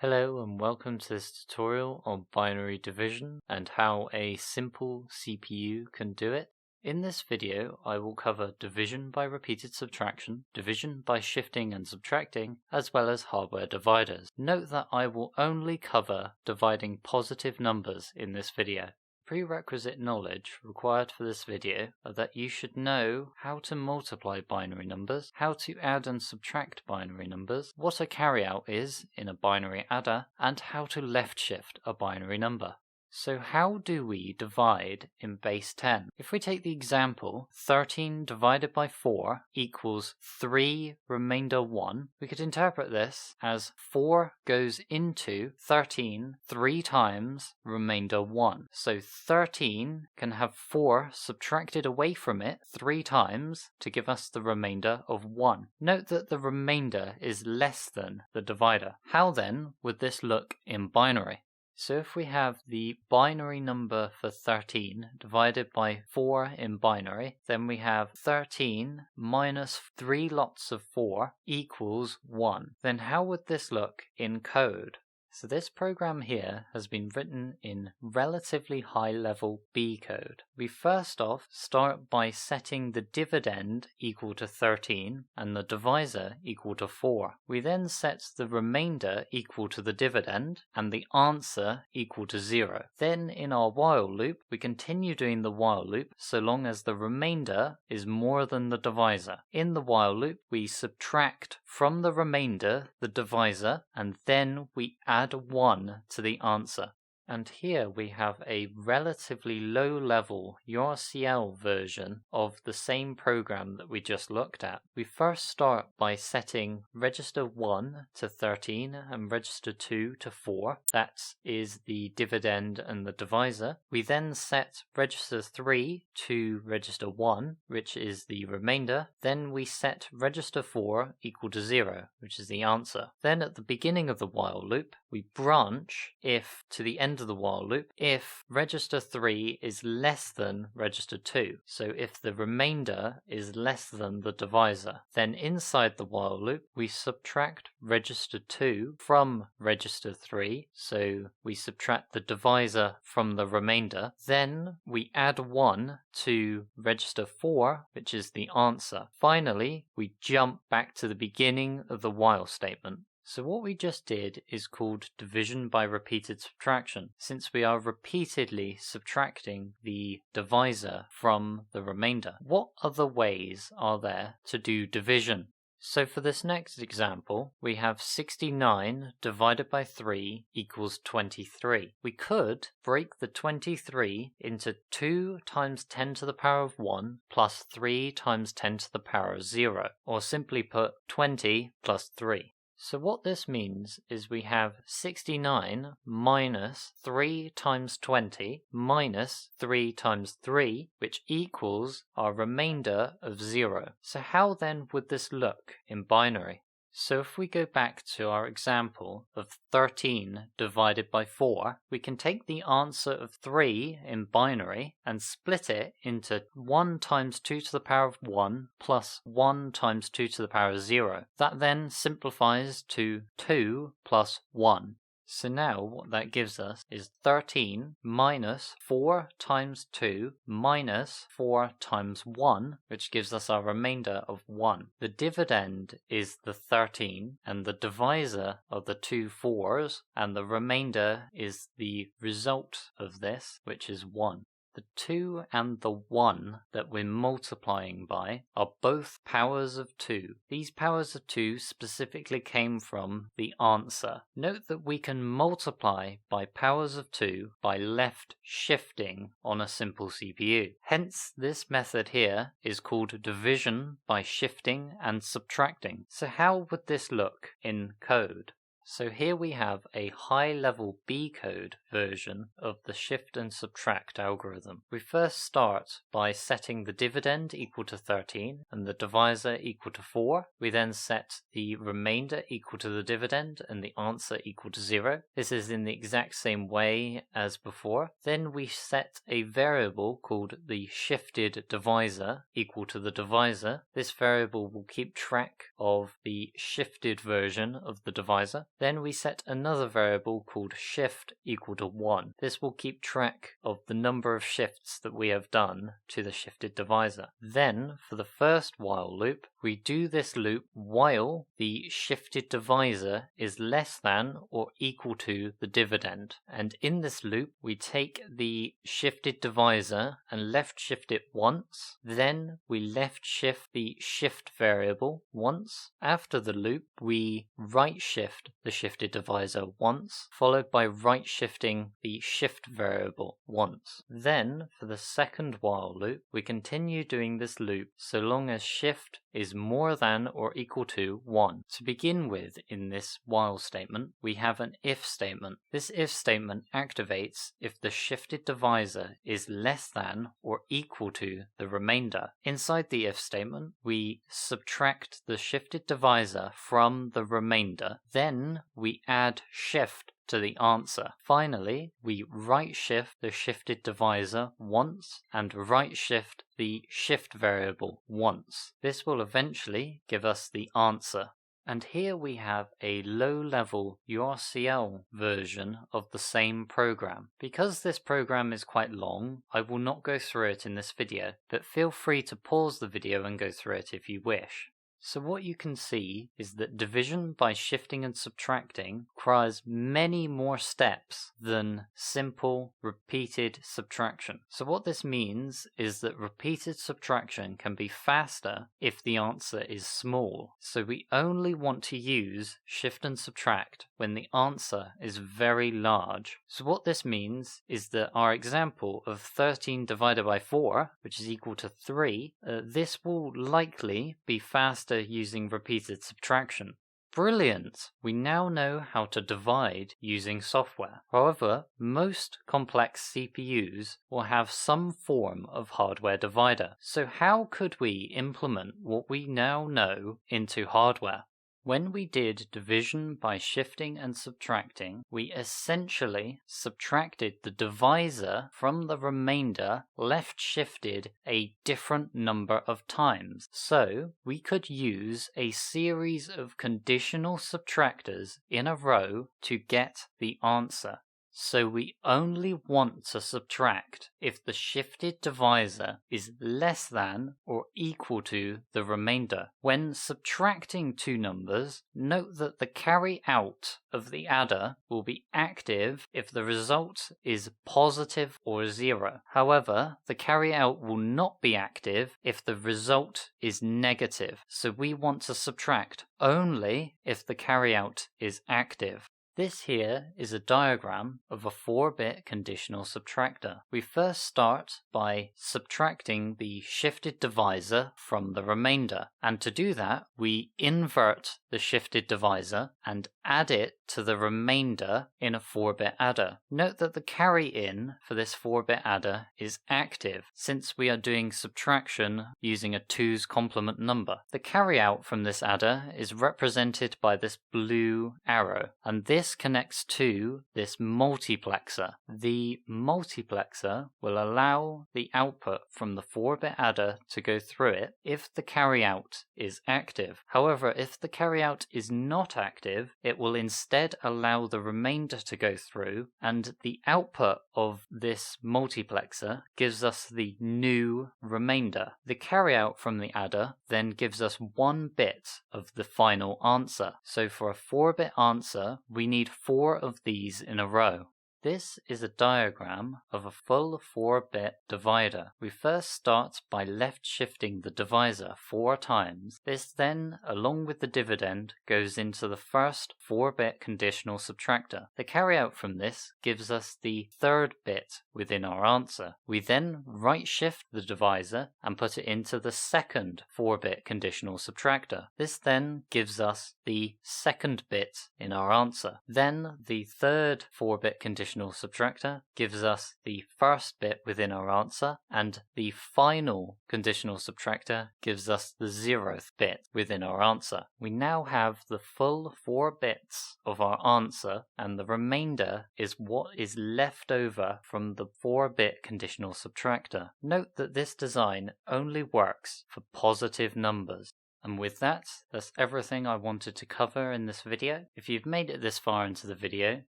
Hello and welcome to this tutorial on binary division and how a simple CPU can do it. In this video I will cover division by repeated subtraction, division by shifting and subtracting, as well as hardware dividers. Note that I will only cover dividing positive numbers in this video. Prerequisite knowledge required for this video are that you should know how to multiply binary numbers, how to add and subtract binary numbers, what a carryout is in a binary adder, and how to left shift a binary number. So how do we divide in base 10? If we take the example 13 divided by 4 equals 3 remainder 1, we could interpret this as 4 goes into 13 3 times remainder 1. So 13 can have 4 subtracted away from it 3 times to give us the remainder of 1. Note that the remainder is less than the divider. How then would this look in binary? So if we have the binary number for 13 divided by 4 in binary, then we have 13 minus 3 lots of 4 equals 1. Then how would this look in code? So this program here has been written in relatively high level B code. We first off start by setting the dividend equal to 13 and the divisor equal to 4. We then set the remainder equal to the dividend and the answer equal to 0. Then in our while loop we continue doing the while loop so long as the remainder is more than the divisor. In the while loop we subtract from the remainder the divisor and then we add 1 to the answer. And here we have a relatively low-level URCL version of the same program that we just looked at. We first start by setting register 1 to 13 and register 2 to 4. That is the dividend and the divisor. We then set register 3 to register 1, which is the remainder. Then we set register 4 equal to 0, which is the answer. Then at the beginning of the while loop, we branch if to the end of the while loop if register 3 is less than register 2. So if the remainder is less than the divisor, then inside the while loop we subtract register 2 from register 3. So we subtract the divisor from the remainder. Then we add 1 to register 4, which is the answer. Finally, we jump back to the beginning of the while statement. So what we just did is called division by repeated subtraction, since we are repeatedly subtracting the divisor from the remainder. What other ways are there to do division? So for this next example, we have 69 divided by 3 equals 23. We could break the 23 into 2 times 10 to the power of 1 plus 3 times 10 to the power of 0, or simply put 20 plus 3. So what this means is we have 69 minus 3 times 20 minus 3 times 3, which equals our remainder of 0. So how then would this look in binary? So if we go back to our example of 13 divided by 4, we can take the answer of 3 in binary and split it into 1 times 2 to the power of 1 plus 1 times 2 to the power of 0. That then simplifies to 2 plus 1. So now what that gives us is 13 minus 4 times 2 minus 4 times 1, which gives us our remainder of 1. The dividend is the 13 and the divisor are the two 4s, and the remainder is the result of this, which is 1. The 2 and the 1 that we're multiplying by are both powers of 2. These powers of 2 specifically came from the answer. Note that we can multiply by powers of 2 by left shifting on a simple CPU. Hence, this method here is called division by shifting and subtracting. So how would this look in code? So here we have a high-level B code version of the shift and subtract algorithm. We first start by setting the dividend equal to 13 and the divisor equal to 4. We then set the remainder equal to the dividend and the answer equal to 0. This is in the exact same way as before. Then we set a variable called the shifted divisor equal to the divisor. This variable will keep track of the shifted version of the divisor. Then we set another variable called shift equal to 1. This will keep track of the number of shifts that we have done to the shifted divisor. Then, for the first while loop, we do this loop while the shifted divisor is less than or equal to the dividend. And in this loop, we take the shifted divisor and left shift it once. Then we left shift the shift variable once. After the loop, we right shift the shifted divisor once, followed by right shifting the shift variable once. Then, for the second while loop, we continue doing this loop so long as shift is more than or equal to 1. To begin with, in this while statement, we have an if statement. This if statement activates if the shifted divisor is less than or equal to the remainder. Inside the if statement, we subtract the shifted divisor from the remainder. Then we add shift to the answer. Finally, we right shift the shifted divisor once and right shift the shift variable once. This will eventually give us the answer. And here we have a low-level URCL version of the same program. Because this program is quite long, I will not go through it in this video, but feel free to pause the video and go through it if you wish. So what you can see is that division by shifting and subtracting requires many more steps than simple repeated subtraction. So what this means is that repeated subtraction can be faster if the answer is small. So we only want to use shift and subtract when the answer is very large. So what this means is that our example of 13 divided by 4, which is equal to 3, this will likely be faster using repeated subtraction. Brilliant! We now know how to divide using software. However, most complex CPUs will have some form of hardware divider. So how could we implement what we now know into hardware? When we did division by shifting and subtracting, we essentially subtracted the divisor from the remainder left shifted a different number of times. So we could use a series of conditional subtractors in a row to get the answer. So we only want to subtract if the shifted divisor is less than or equal to the remainder. When subtracting two numbers, note that the carry out of the adder will be active if the result is positive or 0. However, the carry out will not be active if the result is negative. So we want to subtract only if the carry out is active. This here is a diagram of a 4-bit conditional subtractor. We first start by subtracting the shifted divisor from the remainder, and to do that we invert the shifted divisor and add it to the remainder in a 4-bit adder. Note that the carry in for this 4-bit adder is active since we are doing subtraction using a 2's complement number. The carry out from this adder is represented by this blue arrow, and this connects to this multiplexer. The multiplexer will allow the output from the 4-bit adder to go through it if the carry out is active. However, if the carry out is not active, it will instead allow the remainder to go through, and the output of this multiplexer gives us the new remainder. The carry out from the adder then gives us 1 bit of the final answer. So for a 4-bit answer, we need 4 of these in a row. This is a diagram of a full 4-bit divider. We first start by left shifting the divisor 4 times. This then, along with the dividend, goes into the first 4-bit conditional subtractor. The carryout from this gives us the 3rd bit within our answer. We then right shift the divisor and put it into the 2nd 4-bit conditional subtractor. This then gives us the 2nd bit in our answer. Then the 3rd 4-bit conditional subtractor gives us the 1st bit within our answer, and the final conditional subtractor gives us the 0th bit within our answer. We now have the full 4 bits of our answer, and the remainder is what is left over from the 4-bit conditional subtractor. Note that this design only works for positive numbers. And with that, that's everything I wanted to cover in this video. If you've made it this far into the video,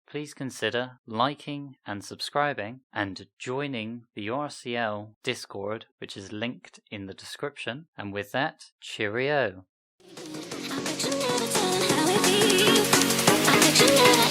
please consider liking and subscribing and joining the URCL Discord, which is linked in the description. And with that, cheerio! I bet you never